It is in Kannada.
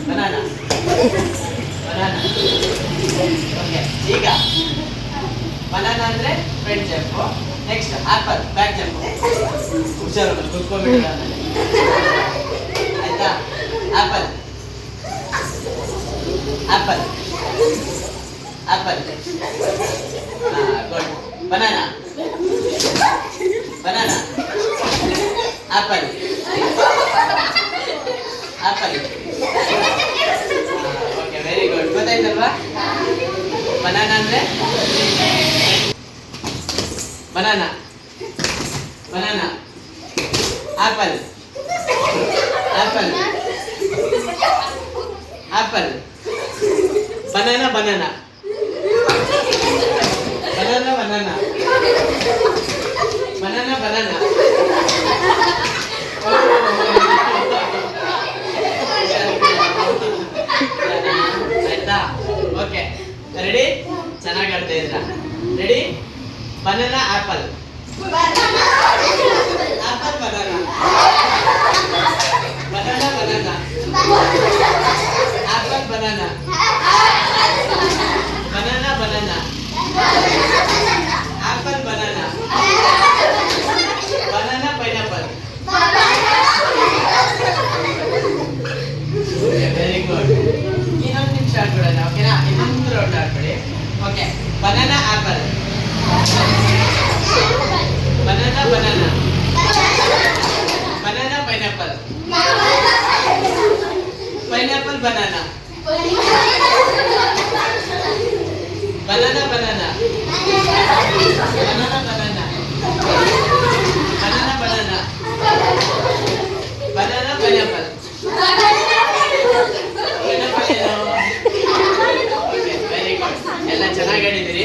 Banana banana. ಓಕೆ, ಈಗ ಬನಾನಾ ಅಂದ್ರೆ front jump. Next apple back jump. ಹುಷಾರು ಕುತ್ಕೊಂಡ್ಬಿಡೋಣ ಆಯ್ತಾ. Apple apple apple. Good. Banana banana apple apple. Okay, very good. ಗೊತ್ತಾಯ್ತಲ್ವಾ ಬನಾನಾ ಅಂದ್ರೆ? Banana banana apple apple apple. Banana banana banana banana banana banana. ಆಯ್ತಾ? Okay, ready? ಚೆನ್ನಾಗಿ ಆಡ್ತಾ ಇದ್ರ. Ready? Banana apple apple banana banana banana apple banana banana banana apple banana banana pineapple. Very good. ಇನ್ನೊಂದು ನಿಮಿಷ ಆಡ್ಬಿಡೋಣ, ಓಕೆನಾ? ಇನ್ನೊಂದು round ಆಡ್ಬಿಡಿ. Okay, banana apple banana banana banana pineapple pineapple banana banana banana banana banana banana banana banana pineapple. Very good. ಎಲ್ಲ ಚೆನ್ನಾಗಿ ಆಡಿದಿರಿ.